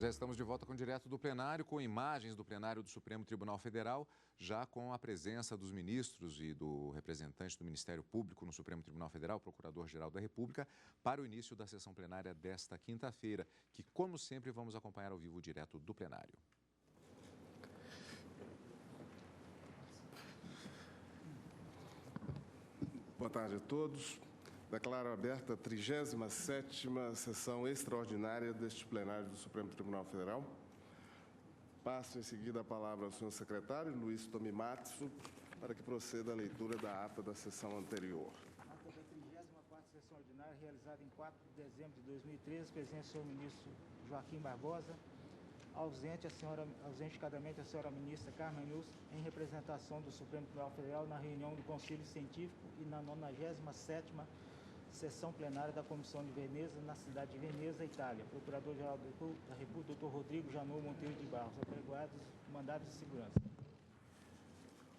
Já estamos de volta com o Direto do Plenário, com imagens do plenário do Supremo Tribunal Federal, já com a presença dos ministros e do representante do Ministério Público no Supremo Tribunal Federal, Procurador-Geral da República, para o início da sessão plenária desta quinta-feira, que, como sempre, vamos acompanhar ao vivo o Direto do Plenário. Boa tarde a todos. Declaro aberta a 37ª sessão extraordinária deste plenário do Supremo Tribunal Federal. Passo em seguida a palavra ao senhor secretário, Luiz Tomimatsu, para que proceda a leitura da ata da sessão anterior. Ata da 34ª sessão ordinária, realizada em 4 de dezembro de 2013, presente o senhor ministro Joaquim Barbosa, ausente cadamente a senhora ministra Carmen Lúcia, em representação do Supremo Tribunal Federal na reunião do Conselho Científico e na 97ª sessão plenária da Comissão de Veneza, na cidade de Veneza, Itália. Procurador-Geral da República, Dr. Rodrigo Janot Monteiro de Barros, apregoados mandados de segurança.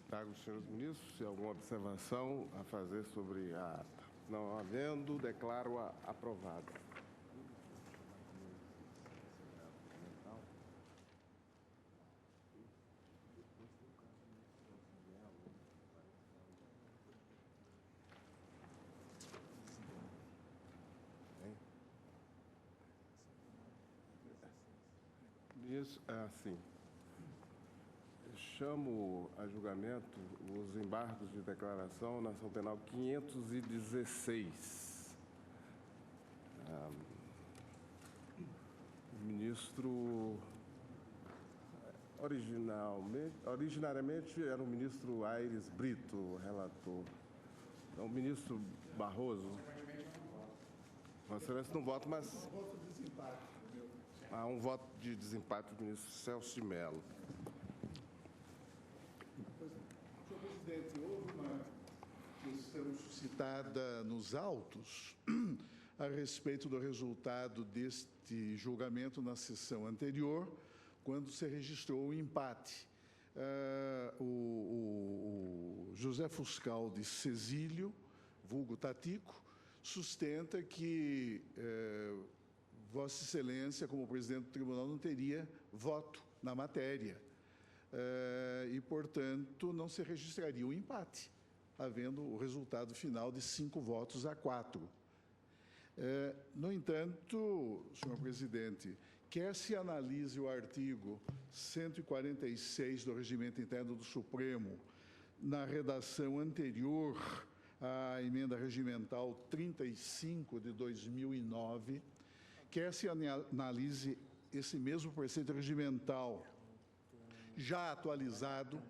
Trago os senhores ministros se alguma observação a fazer sobre a ata. Não havendo, declaro-a aprovada. Isso, assim, chamo a julgamento os embargos de declaração na ação penal 516. O ministro, originariamente era o ministro Aires Brito, o relator. Então, o ministro Barroso, Vossa Excelência não vota, mas... Há um voto de desempate do ministro Celso de Mello. Senhor presidente, houve uma questão suscitada nos autos a respeito do resultado deste julgamento na sessão anterior, quando se registrou o empate. O José Fuscal de Cesílio, vulgo Tatico, sustenta que Vossa Excelência, como presidente do tribunal, não teria voto na matéria e, portanto, não se registraria o empate, havendo o resultado final de 5 votos a 4. No entanto, senhor presidente, quer se analise o artigo 146 do Regimento Interno do Supremo, na redação anterior à emenda regimental 35 de 2009, quer se analise esse mesmo preceito regimental, já atualizado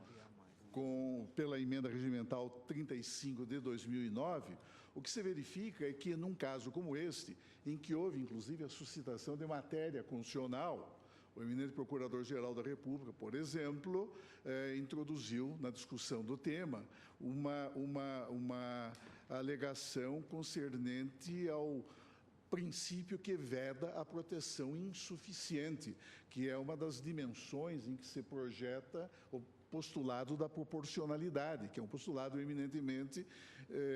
pela emenda regimental 35 de 2009, o que se verifica é que, num caso como este, em que houve, inclusive, a suscitação de matéria constitucional, o eminente Procurador-Geral da República, por exemplo, introduziu na discussão do tema uma alegação concernente ao princípio que veda a proteção insuficiente, que é uma das dimensões em que se projeta o postulado da proporcionalidade, que é um postulado eminentemente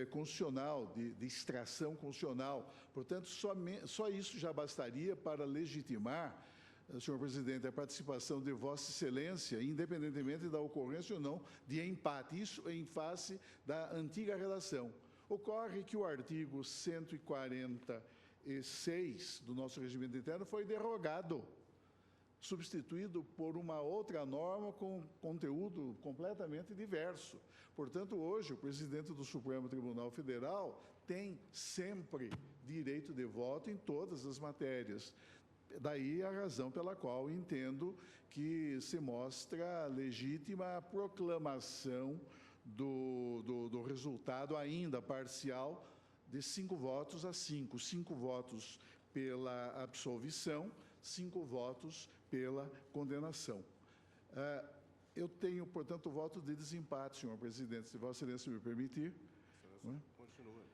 constitucional, de extração constitucional. Portanto, só isso já bastaria para legitimar, senhor presidente, a participação de Vossa Excelência, independentemente da ocorrência ou não de empate. Isso em face da antiga relação. Ocorre que o artigo 146 do nosso regimento interno foi derrogado, substituído por uma outra norma com conteúdo completamente diverso. Portanto, hoje, o presidente do Supremo Tribunal Federal tem sempre direito de voto em todas as matérias. Daí a razão pela qual entendo que se mostra legítima a proclamação do resultado ainda parcial de 5 votos a 5. 5 votos pela absolvição, 5 votos pela condenação. Eu tenho, portanto, voto de desempate, senhor presidente, se Vossa Excelência me permitir. Continua.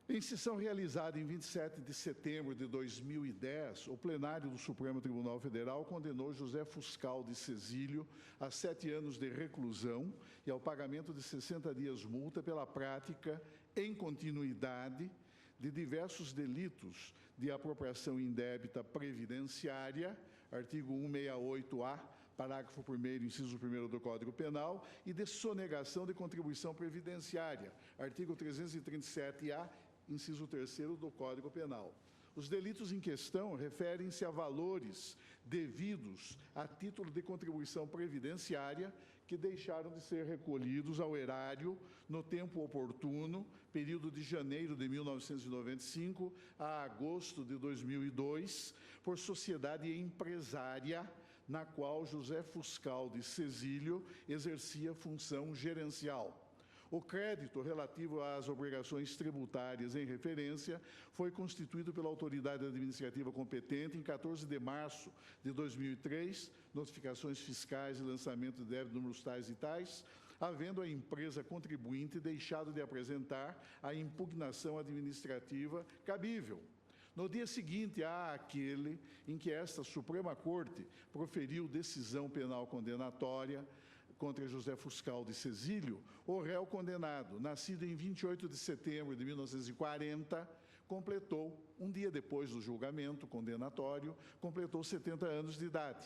Em sessão realizada em 27 de setembro de 2010, o plenário do Supremo Tribunal Federal condenou José Fuscal de Cesílio a 7 anos de reclusão e ao pagamento de 60 dias multa pela prática, em continuidade, de diversos delitos de apropriação indébita previdenciária, artigo 168-A, parágrafo 1º, inciso 1º do Código Penal, e de sonegação de contribuição previdenciária, artigo 337-A, inciso 3º do Código Penal. Os delitos em questão referem-se a valores devidos a título de contribuição previdenciária que deixaram de ser recolhidos ao erário no tempo oportuno, período de janeiro de 1995 a agosto de 2002, por sociedade empresária na qual José Fuscaldi Cezílio exercia função gerencial. O crédito relativo às obrigações tributárias em referência foi constituído pela autoridade administrativa competente em 14 de março de 2003, notificações fiscais e lançamento de débito números tais e tais, havendo a empresa contribuinte deixado de apresentar a impugnação administrativa cabível. No dia seguinte àquele em que esta Suprema Corte proferiu decisão penal condenatória contra José Fuscaldi Cezílio, o réu condenado, nascido em 28 de setembro de 1940, completou, um dia depois do julgamento condenatório, completou 70 anos de idade.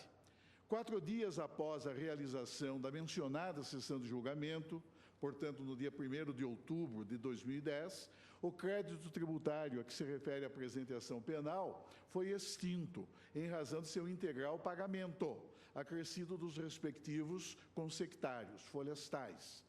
4 dias após a realização da mencionada sessão de julgamento, portanto, no dia 1º de outubro de 2010, o crédito tributário a que se refere a presente ação penal foi extinto, em razão de seu integral pagamento, acrescido dos respectivos consectários, folhas tais.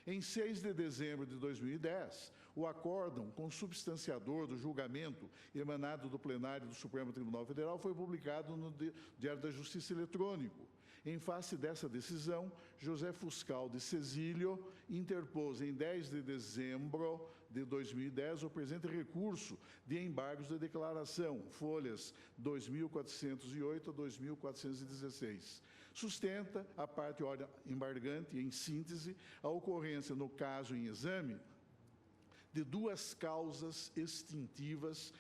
Em 6 de dezembro de 2010, o acórdão consubstanciador do julgamento emanado do plenário do Supremo Tribunal Federal foi publicado no Diário da Justiça Eletrônico. Em face dessa decisão, José Fuscaldi Cezílio interpôs em 10 de dezembro de 2010 o presente recurso de embargos de declaração, folhas 2.408 a 2.416. Sustenta a parte embargante, em síntese, a ocorrência, no caso em exame, de 2 causas extintivas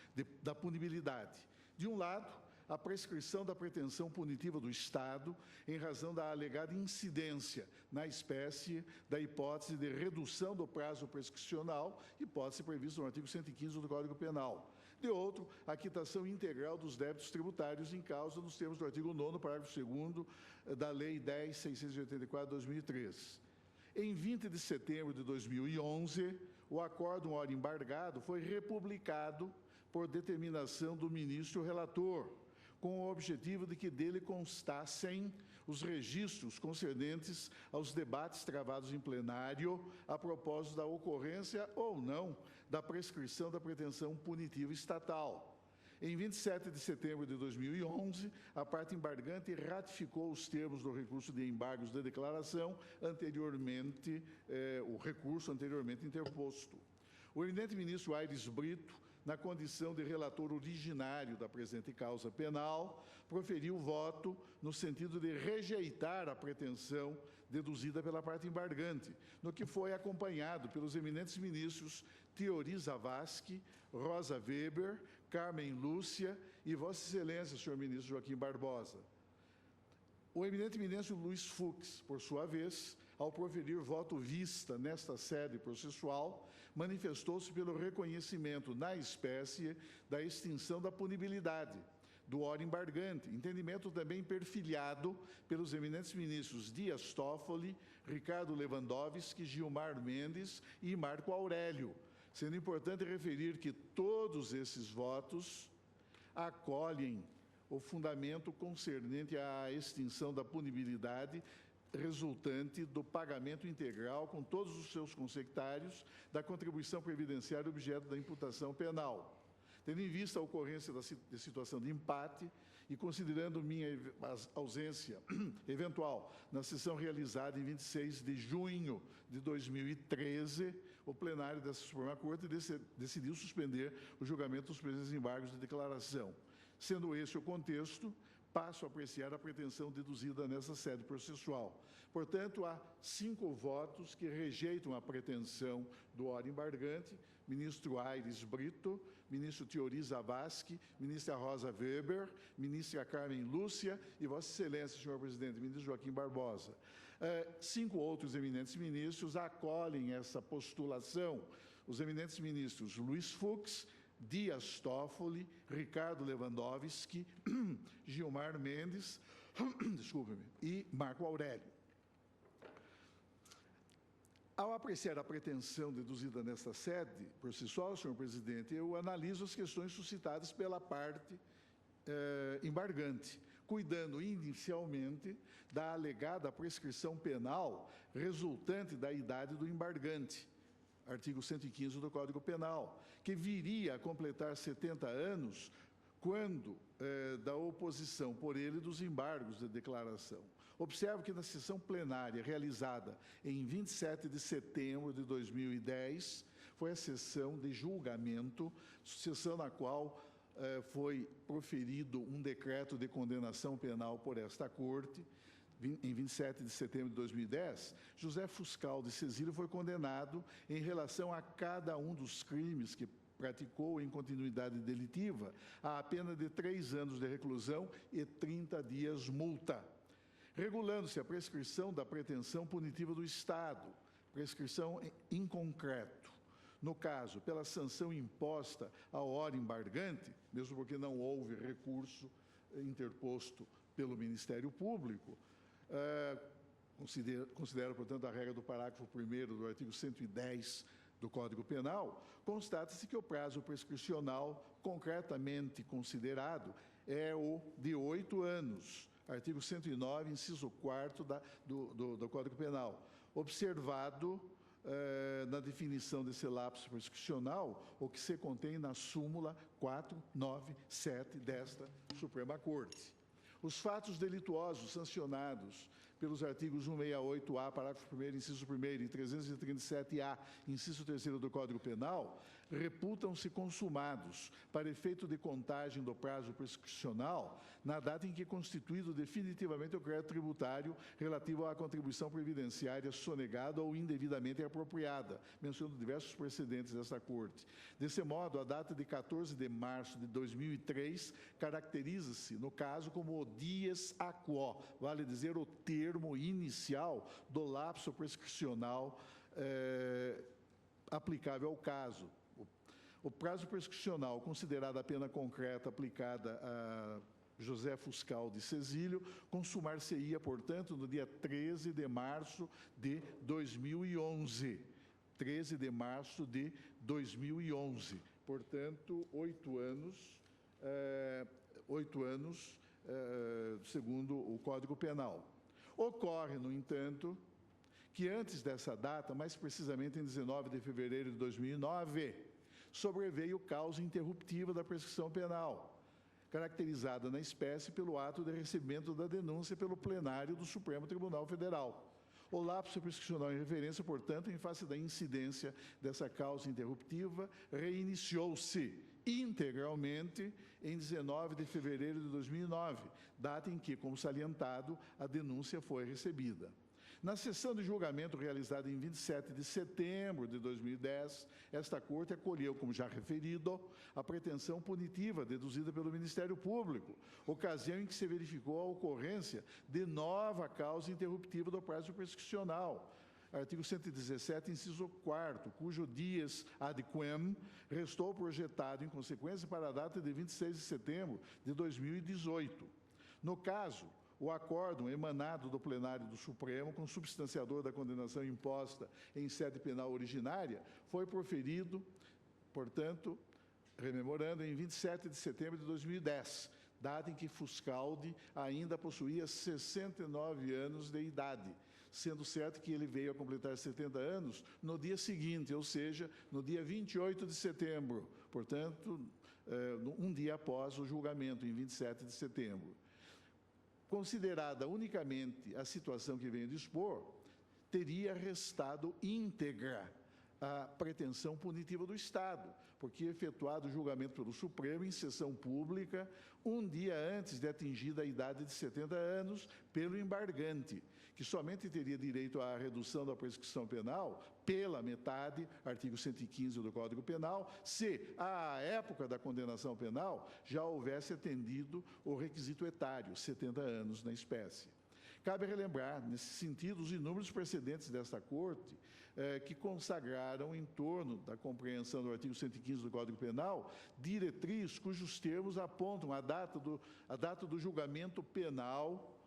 da punibilidade. De um lado, a prescrição da pretensão punitiva do Estado em razão da alegada incidência na espécie da hipótese de redução do prazo prescricional, hipótese prevista no artigo 115 do Código Penal. De outro, a quitação integral dos débitos tributários em causa nos termos do artigo 9º, parágrafo 2º da Lei 10.684, de 2003. Em 20 de setembro de 2011, o acórdão ora embargado foi republicado por determinação do ministro relator, com o objetivo de que dele constassem os registros concernentes aos debates travados em plenário a propósito da ocorrência ou não da prescrição da pretensão punitiva estatal. Em 27 de setembro de 2011, a parte embargante ratificou os termos do recurso de embargos de declaração o recurso anteriormente interposto. O eminente ministro Aires Brito, na condição de relator originário da presente causa penal, proferiu voto no sentido de rejeitar a pretensão deduzida pela parte embargante, no que foi acompanhado pelos eminentes ministros Teori Zavascki, Rosa Weber, Carmen Lúcia e Vossa Excelência, senhor ministro Joaquim Barbosa. O eminente ministro Luiz Fux, por sua vez, ao proferir voto vista nesta sede processual, manifestou-se pelo reconhecimento na espécie da extinção da punibilidade do ora embargante, entendimento também perfilhado pelos eminentes ministros Dias Toffoli, Ricardo Lewandowski, Gilmar Mendes e Marco Aurélio, sendo importante referir que todos esses votos acolhem o fundamento concernente à extinção da punibilidade resultante do pagamento integral, com todos os seus consectários, da contribuição previdenciária objeto da imputação penal. Tendo em vista a ocorrência de situação de empate e considerando minha ausência eventual na sessão realizada em 26 de junho de 2013, o plenário dessa Suprema Corte decidiu suspender o julgamento dos presentes embargos de declaração. Sendo esse o contexto, passo a apreciar a pretensão deduzida nessa sede processual. Portanto, há 5 votos que rejeitam a pretensão do ora embargante: ministro Aires Brito, ministro Teori Zavascki, ministra Rosa Weber, ministra Carmen Lúcia e Vossa Excelência, senhor presidente, ministro Joaquim Barbosa. 5 outros eminentes ministros acolhem essa postulação: os eminentes ministros Luiz Fux, Dias Toffoli, Ricardo Lewandowski, Gilmar Mendes, desculpe-me, e Marco Aurélio. Ao apreciar a pretensão deduzida nesta sede, por si só, senhor presidente, eu analiso as questões suscitadas pela parte embargante, cuidando inicialmente da alegada prescrição penal resultante da idade do embargante, artigo 115 do Código Penal, que viria a completar 70 anos quando da oposição por ele dos embargos de declaração. Observo que na sessão plenária realizada em 27 de setembro de 2010, foi a sessão de julgamento, sessão na qual foi proferido um decreto de condenação penal por esta Corte. Em 27 de setembro de 2010, José Fuscal de Cesílio foi condenado em relação a cada um dos crimes que praticou em continuidade delitiva a pena de 3 anos de reclusão e 30 dias multa, regulando-se a prescrição da pretensão punitiva do Estado, prescrição em concreto. No caso, pela sanção imposta à hora embargante, mesmo porque não houve recurso interposto pelo Ministério Público, considero, portanto, a regra do parágrafo 1º do artigo 110 do Código Penal, constata-se que o prazo prescricional concretamente considerado é o de 8 anos, artigo 109, inciso 4º do Código Penal, observado na definição desse lapso prescricional, o que se contém na súmula 497 desta Suprema Corte. Os fatos delituosos sancionados pelos artigos 168-A, parágrafo 1º, inciso 1º, e 337-A, inciso 3º do Código Penal, reputam-se consumados para efeito de contagem do prazo prescricional na data em que constituído definitivamente o crédito tributário relativo à contribuição previdenciária sonegada ou indevidamente apropriada, mencionando diversos precedentes desta Corte. Desse modo, a data de 14 de março de 2003 caracteriza-se, no caso, como o dies a quo, vale dizer, o termo inicial do lapso prescricional aplicável ao caso. O prazo prescricional, considerado a pena concreta aplicada a José Fuscal de Cesílio, consumar-se-ia, portanto, no dia 13 de março de 2011. 13 de março de 2011. Portanto, 8 anos, segundo o Código Penal. Ocorre, no entanto, que antes dessa data, mais precisamente em 19 de fevereiro de 2009, sobreveio causa interruptiva da prescrição penal, caracterizada na espécie pelo ato de recebimento da denúncia pelo plenário do Supremo Tribunal Federal. O lapso prescricional em referência, portanto, em face da incidência dessa causa interruptiva, reiniciou-se integralmente em 19 de fevereiro de 2009, data em que, como salientado, a denúncia foi recebida. Na sessão de julgamento realizada em 27 de setembro de 2010, esta Corte acolheu, como já referido, a pretensão punitiva deduzida pelo Ministério Público, ocasião em que se verificou a ocorrência de nova causa interruptiva do prazo prescricional, artigo 117, inciso 4º, cujo dies ad quem restou projetado em consequência para a data de 26 de setembro de 2018. No caso, o acórdão emanado do plenário do Supremo, consubstanciador da condenação imposta em sede penal originária, foi proferido, portanto, rememorando, em 27 de setembro de 2010, data em que Fuscaldi ainda possuía 69 anos de idade, sendo certo que ele veio a completar 70 anos no dia seguinte, ou seja, no dia 28 de setembro, portanto, um dia após o julgamento, em 27 de setembro. Considerada unicamente a situação que venho dispor, teria restado íntegra a pretensão punitiva do Estado, porque efetuado o julgamento pelo Supremo em sessão pública, um dia antes de atingida a idade de 70 anos, pelo embargante, que somente teria direito à redução da prescrição penal pela metade, artigo 115 do Código Penal, se, à época da condenação penal, já houvesse atendido o requisito etário, 70 anos na espécie. Cabe relembrar, nesse sentido, os inúmeros precedentes desta Corte que consagraram, em torno da compreensão do artigo 115 do Código Penal, diretriz cujos termos apontam a data do julgamento penal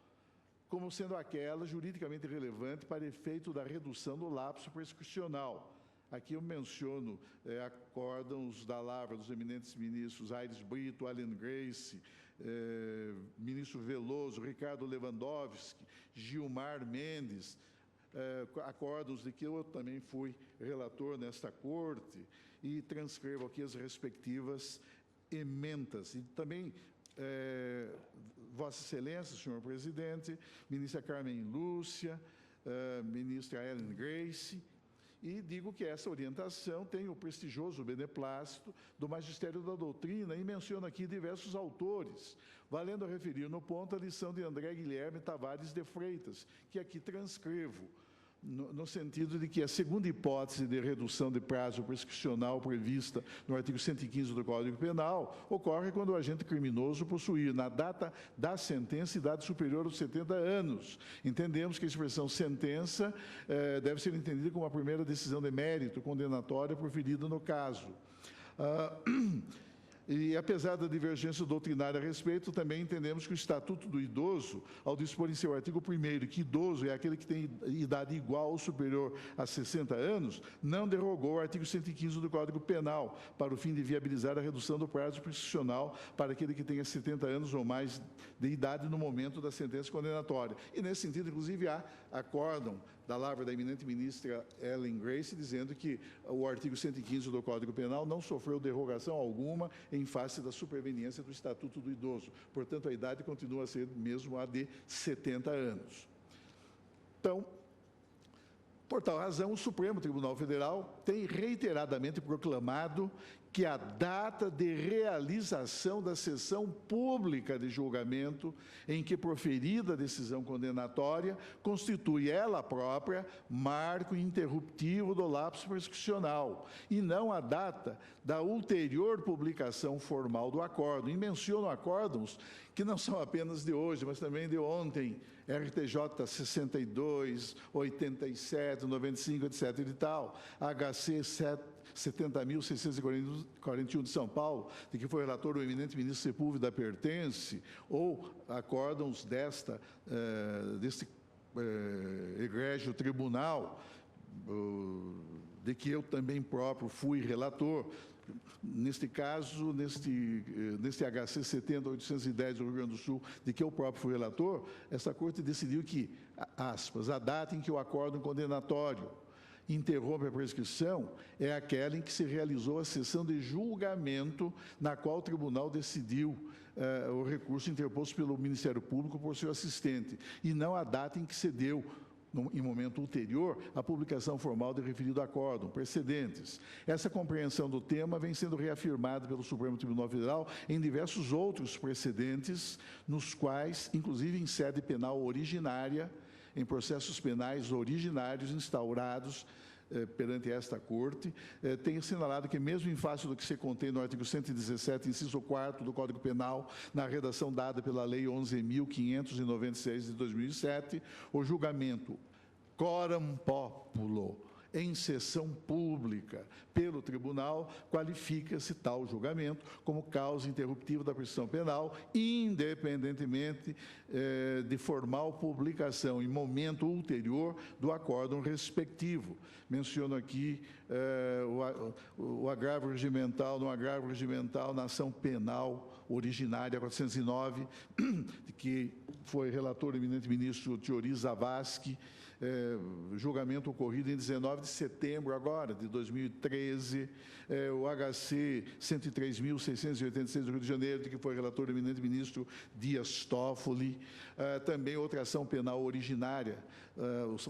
como sendo aquela juridicamente relevante para efeito da redução do lapso prescricional. Aqui eu menciono acórdãos da lavra dos eminentes ministros Aires Brito, Allen Grace, ministro Veloso, Ricardo Lewandowski, Gilmar Mendes, acórdãos de que eu também fui relator nesta Corte, e transcrevo aqui as respectivas emendas. E também, Vossa Excelência, senhor presidente, ministra Carmen Lúcia, ministra Ellen Grace, e digo que essa orientação tem o prestigioso beneplácito do Magistério da Doutrina, e menciono aqui diversos autores, valendo referir no ponto a lição de André Guilherme Tavares de Freitas, que aqui transcrevo, no sentido de que a segunda hipótese de redução de prazo prescricional prevista no artigo 115 do Código Penal ocorre quando o agente criminoso possuir, na data da sentença, idade superior aos 70 anos. Entendemos que a expressão sentença deve ser entendida como a primeira decisão de mérito condenatória proferida no caso. E, apesar da divergência doutrinária a respeito, também entendemos que o Estatuto do Idoso, ao dispor em seu artigo 1º que idoso é aquele que tem idade igual ou superior a 60 anos, não derrogou o artigo 115 do Código Penal, para o fim de viabilizar a redução do prazo prescricional para aquele que tenha 70 anos ou mais de idade no momento da sentença condenatória. E, nesse sentido, inclusive, há acórdão da lavra da eminente ministra Ellen Grace, dizendo que o artigo 115 do Código Penal não sofreu derrogação alguma em face da superveniência do Estatuto do Idoso. Portanto, a idade continua a ser mesmo a de 70 anos. Então, por tal razão, o Supremo Tribunal Federal tem reiteradamente proclamado que a data de realização da sessão pública de julgamento em que proferida a decisão condenatória constitui ela própria marco interruptivo do lapso prescricional, e não a data da ulterior publicação formal do acórdão. E menciono acórdãos que não são apenas de hoje, mas também de ontem, RTJ 62, 87, 95, etc. e tal, HC 70.641 de São Paulo, de que foi relator o eminente ministro Sepúlveda Pertence, ou acórdãos deste egrégio tribunal, de que eu também próprio fui relator. Neste caso, neste HC 70.810 do Rio Grande do Sul, de que eu próprio fui relator, essa Corte decidiu que, aspas, a data em que o acórdão condenatório interrompe a prescrição é aquela em que se realizou a sessão de julgamento na qual o tribunal decidiu o recurso interposto pelo Ministério Público por seu assistente, e não a data em que se deu, em momento ulterior, a publicação formal de referido acórdão, precedentes. Essa compreensão do tema vem sendo reafirmada pelo Supremo Tribunal Federal em diversos outros precedentes, nos quais, inclusive em sede penal originária, em processos penais originários instaurados perante esta Corte, tem assinalado que, mesmo em face do que se contém no artigo 117, inciso 4º do Código Penal, na redação dada pela Lei 11.596 de 2007, o julgamento coram populo, em sessão pública pelo tribunal, qualifica-se tal julgamento como causa interruptiva da prescrição penal, independentemente de formal publicação em momento ulterior do acórdão respectivo. Menciono aqui o agravo regimental, no agravo regimental na ação penal originária 409, que foi relator o eminente ministro Teori Zavascki, julgamento ocorrido em 19 de setembro agora, de 2013, o HC 103.686 do Rio de Janeiro, de que foi relator o eminente ministro Dias Toffoli, também outra ação penal originária,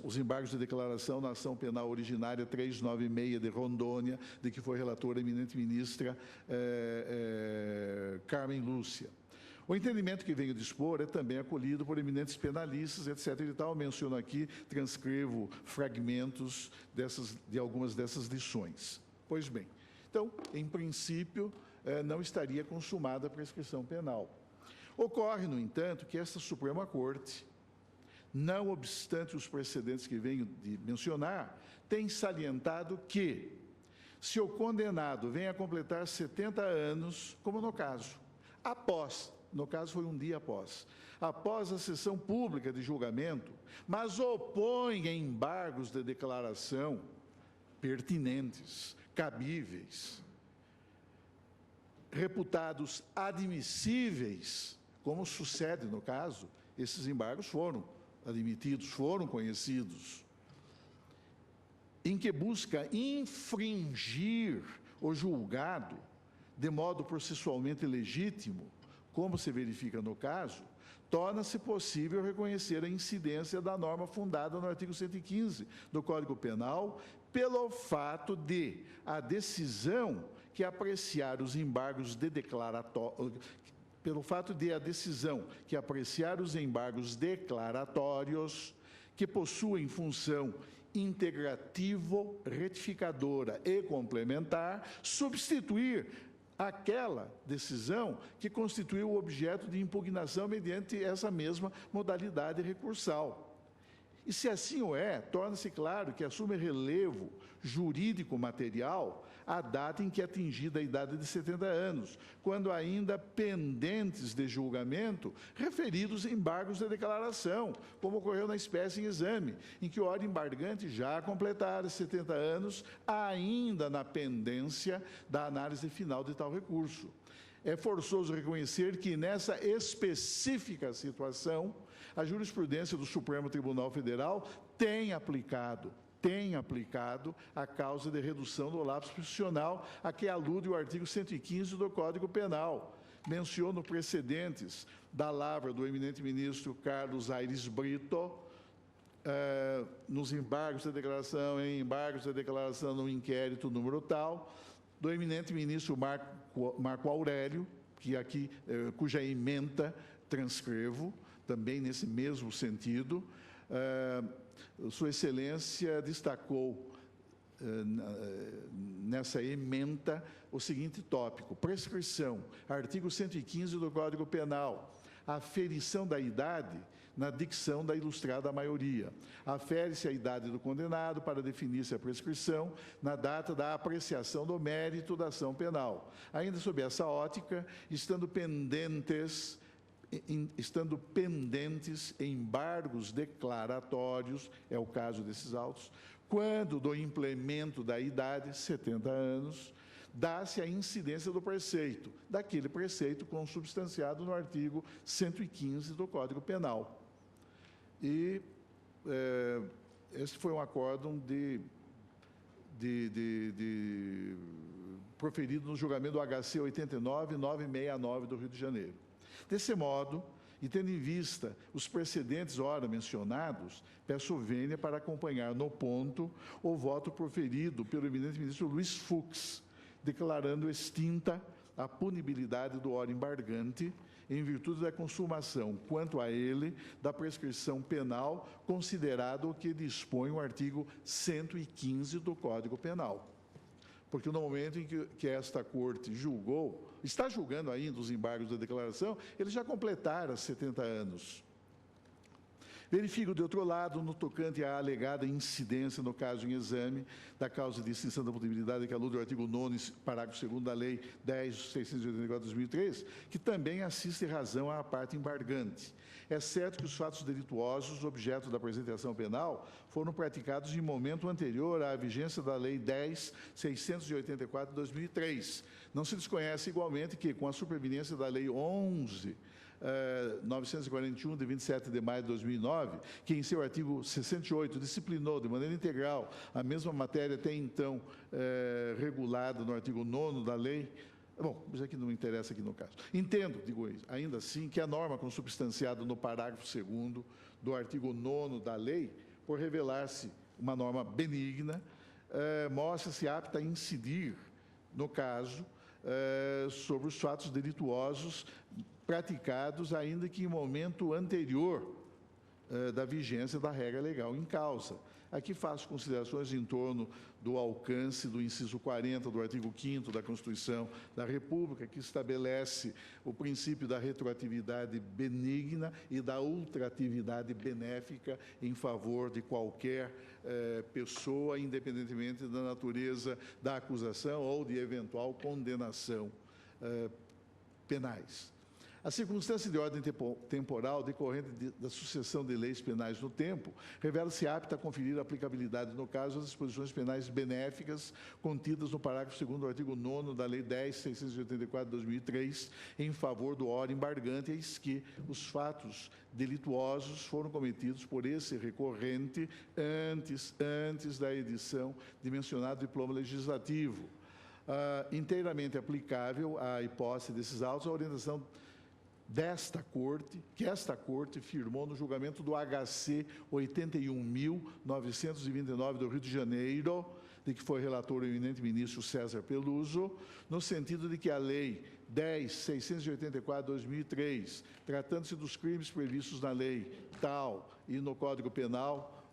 os embargos de declaração na ação penal originária 396 de Rondônia, de que foi relator a eminente ministra Carmen Lúcia. O entendimento que venho dispor é também acolhido por eminentes penalistas, etc. e tal. Menciono aqui, transcrevo fragmentos de algumas dessas lições. Pois bem, então, em princípio, não estaria consumada a prescrição penal. Ocorre, no entanto, que esta Suprema Corte, não obstante os precedentes que venho de mencionar, tem salientado que, se o condenado vem a completar 70 anos, como no caso foi um dia após a sessão pública de julgamento, mas opõe embargos de declaração pertinentes, cabíveis, reputados admissíveis, como sucede no caso, esses embargos foram admitidos, foram conhecidos, em que busca infringir o julgado de modo processualmente legítimo, como se verifica no caso, torna-se possível reconhecer a incidência da norma fundada no artigo 115 do Código Penal, pelo fato de a decisão que apreciar os embargos declaratórios que possuem função integrativo, retificadora e complementar, substituir aquela decisão que constituiu o objeto de impugnação mediante essa mesma modalidade recursal. E se assim o é, torna-se claro que assume relevo jurídico material a data em que é atingida a idade de 70 anos, quando ainda pendentes de julgamento referidos embargos de declaração, como ocorreu na espécie em exame, em que o ora embargante já completara 70 anos, ainda na pendência da análise final de tal recurso. É forçoso reconhecer que, nessa específica situação, a jurisprudência do Supremo Tribunal Federal tem aplicado a causa de redução do lapso prescricional a que alude o artigo 115 do Código Penal. Menciono precedentes da lavra do eminente ministro Carlos Aires Brito, nos embargos de declaração, em embargos de declaração no inquérito número tal, do eminente ministro Marco Aurélio, cuja ementa transcrevo, também nesse mesmo sentido. Sua Excelência destacou nessa ementa o seguinte tópico: prescrição, artigo 115 do Código Penal, aferição da idade na dicção da ilustrada maioria. Afere-se a idade do condenado para definir-se a prescrição na data da apreciação do mérito da ação penal. Ainda sob essa ótica, estando pendentes embargos declaratórios, é o caso desses autos, quando do implemento da idade, 70 anos, dá-se a incidência do preceito, daquele preceito consubstanciado no artigo 115 do Código Penal. E esse foi um acórdão proferido no julgamento do HC 89-969 do Rio de Janeiro. Desse modo, e tendo em vista os precedentes ora mencionados, peço vênia para acompanhar no ponto o voto proferido pelo eminente ministro Luiz Fux, declarando extinta a punibilidade do ora embargante, em virtude da consumação, quanto a ele, da prescrição penal, considerado o que dispõe o artigo 115 do Código Penal. Porque no momento em que esta Corte está julgando ainda os embargos da declaração, eles já completaram 70 anos. Verifico, de outro lado, no tocante à alegada incidência, no caso em exame, da causa de extinção da punibilidade que alude ao artigo 9º, parágrafo 2º da Lei 10.684/2003, que também assiste razão à parte embargante. É certo que os fatos delituosos, objeto da apresentação penal, foram praticados em momento anterior à vigência da Lei 10.684/2003. Não se desconhece igualmente que, com a superveniência da Lei 11.941, de 27 de maio de 2009, que em seu artigo 68 disciplinou de maneira integral a mesma matéria até então regulada no artigo 9º da lei. Bom, mas é que não interessa aqui no caso. Entendo, digo isso, ainda assim, que a norma consubstanciada no parágrafo 2º do artigo 9º da lei, por revelar-se uma norma benigna, mostra-se apta a incidir, no caso, sobre os fatos delituosos praticados, ainda que em momento anterior, da vigência da regra legal em causa. Aqui faço considerações em torno do alcance do inciso 40 do artigo 5º da Constituição da República, que estabelece o princípio da retroatividade benigna e da ultratividade benéfica em favor de qualquer pessoa, independentemente da natureza da acusação ou de eventual condenação penais. A circunstância de ordem temporal decorrente da sucessão de leis penais no tempo revela-se apta a conferir aplicabilidade, no caso, às disposições penais benéficas contidas no parágrafo 2º do artigo 9º da Lei 10.684 de 2003, em favor do ora embargante, eis que os fatos delituosos foram cometidos por esse recorrente antes da edição de mencionado diploma legislativo. Inteiramente aplicável à hipótese desses autos, a orientação desta Corte, que esta Corte firmou no julgamento do HC 81.929 do Rio de Janeiro, de que foi relator o eminente ministro César Peluso, no sentido de que a Lei 10.684 de 2003, tratando-se dos crimes previstos na lei tal e no Código Penal,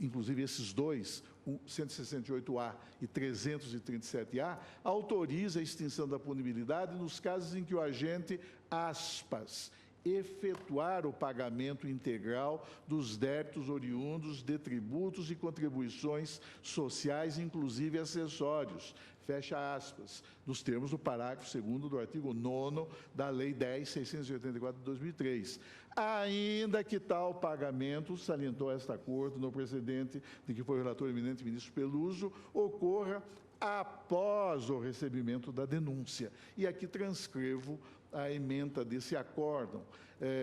inclusive esses dois, 168-A e 337-A, autoriza a extinção da punibilidade nos casos em que o agente, aspas, efetuar o pagamento integral dos débitos oriundos de tributos e contribuições sociais, inclusive acessórios, fecha aspas, nos termos do parágrafo 2º do artigo 9º da Lei 10.684 de 2003. Ainda que tal pagamento, salientou esta Corte no precedente de que foi o relator eminente ministro Peluso, ocorra após o recebimento da denúncia. E aqui transcrevo a ementa desse acórdão.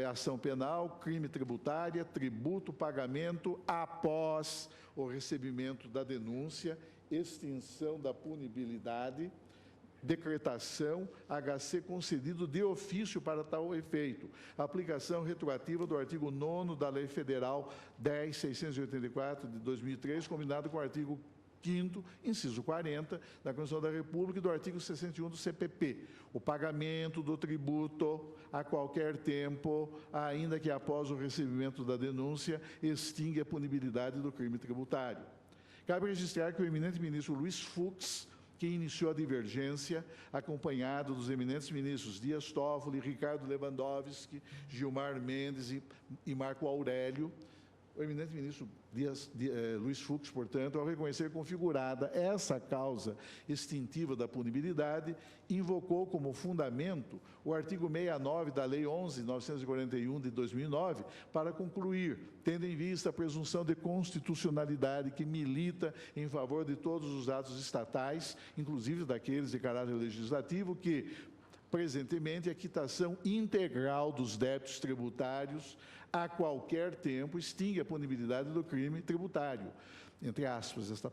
Ação penal, crime tributária, tributo, pagamento após o recebimento da denúncia, extinção da punibilidade, decretação, HC concedido de ofício para tal efeito. Aplicação retroativa do artigo 9º da Lei Federal 10.684 de 2003, combinado com o artigo 5º, inciso 40, da Constituição da República e do artigo 61 do CPP. O pagamento do tributo a qualquer tempo, ainda que após o recebimento da denúncia, extingue a punibilidade do crime tributário. Cabe registrar que o eminente ministro Luiz Fux, que iniciou a divergência, acompanhado dos eminentes ministros Dias Toffoli, Ricardo Lewandowski, Gilmar Mendes e Marco Aurélio, o eminente ministro Luiz Fux, portanto, ao reconhecer configurada essa causa extintiva da punibilidade, invocou como fundamento o artigo 69 da Lei 11.941 de 2009 para concluir, tendo em vista a presunção de constitucionalidade que milita em favor de todos os atos estatais, inclusive daqueles de caráter legislativo, que, presentemente, a quitação integral dos débitos tributários a qualquer tempo extingue a punibilidade do crime tributário. Entre aspas, esta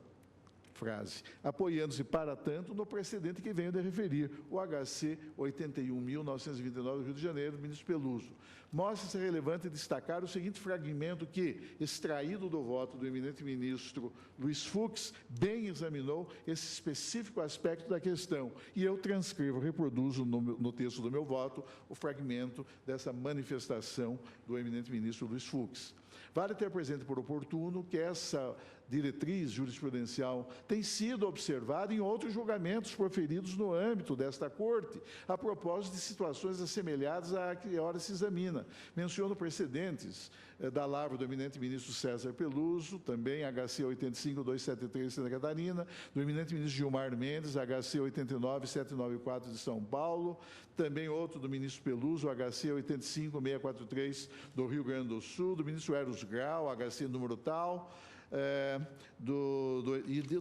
frase, apoiando-se, para tanto, no precedente que venho de referir, o HC 81.929 do Rio de Janeiro, do ministro Peluso. Mostra-se relevante destacar o seguinte fragmento que, extraído do voto do eminente ministro Luiz Fux, bem examinou esse específico aspecto da questão. E eu transcrevo, reproduzo no texto do meu voto o fragmento dessa manifestação do eminente ministro Luiz Fux. Vale ter presente por oportuno que essa diretriz jurisprudencial tem sido observada em outros julgamentos proferidos no âmbito desta Corte, a propósito de situações assemelhadas à que ora se examina. Menciono precedentes da lavra do eminente ministro César Peluso, também HC 85.273 de Santa Catarina, do eminente ministro Gilmar Mendes, HC 89.794 de São Paulo, também outro do ministro Peluso, HC 85.643 do Rio Grande do Sul, do ministro Eros Grau, HC número tal,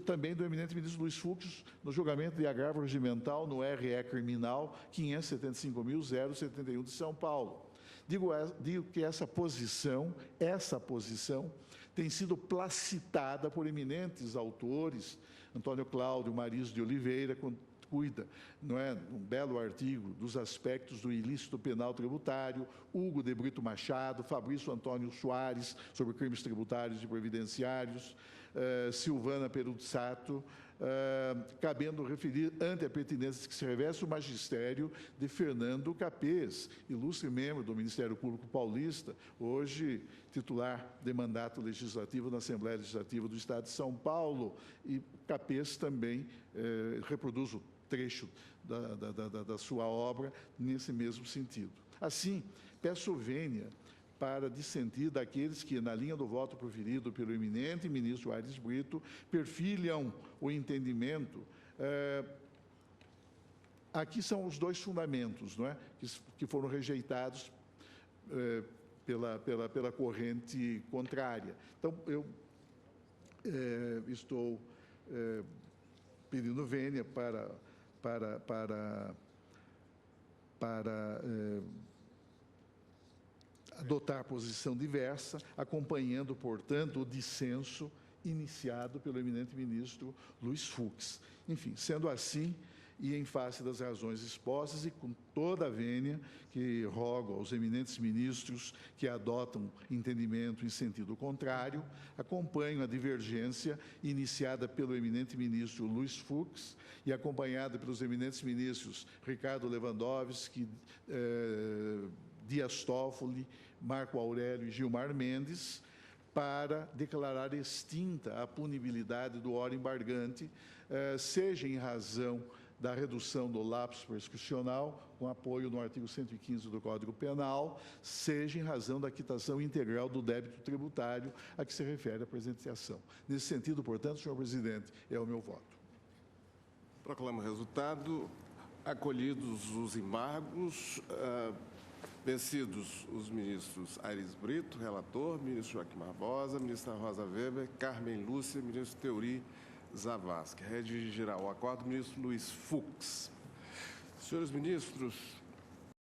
também do eminente ministro Luiz Fux, no julgamento de agravo regimental no RE criminal 575.071 de São Paulo. Digo que essa posição tem sido placitada por eminentes autores, Antônio Cláudio Mariz de Oliveira, cuida, não é, um belo artigo dos aspectos do ilícito penal tributário, Hugo de Brito Machado, Fabrício Antônio Soares, sobre crimes tributários e previdenciários, Silvana Peruzzato, cabendo referir ante a pertinência que se reveste o magistério de Fernando Capês, ilustre membro do Ministério Público Paulista, hoje titular de mandato legislativo na Assembleia Legislativa do Estado de São Paulo, e Capês também reproduz o trecho da sua obra nesse mesmo sentido. Assim, peço vênia para dissentir daqueles que, na linha do voto proferido pelo eminente ministro Aires Brito, perfilham o entendimento. Aqui são os dois fundamentos, não é? que foram rejeitados pela corrente contrária. Então, eu estou pedindo vênia para adotar posição diversa, acompanhando, portanto, o dissenso iniciado pelo eminente ministro Luiz Fux. Enfim, sendo assim, e em face das razões expostas e com toda a vênia que rogo aos eminentes ministros que adotam entendimento em sentido contrário, acompanho a divergência iniciada pelo eminente ministro Luiz Fux e acompanhada pelos eminentes ministros Ricardo Lewandowski, Dias Toffoli, Marco Aurélio e Gilmar Mendes, para declarar extinta a punibilidade do ora embargante, seja em razão da redução do lapso prescricional, com apoio no artigo 115 do Código Penal, seja em razão da quitação integral do débito tributário a que se refere a presente ação. Nesse sentido, portanto, senhor presidente, é o meu voto. Proclamo o resultado. Acolhidos os embargos, vencidos os ministros Aires Brito, relator, ministro Joaquim Barbosa, ministra Rosa Weber, Carmen Lúcia, ministro Teori Zavascki. Redigirá o acordo o ministro Luiz Fux. Senhores ministros,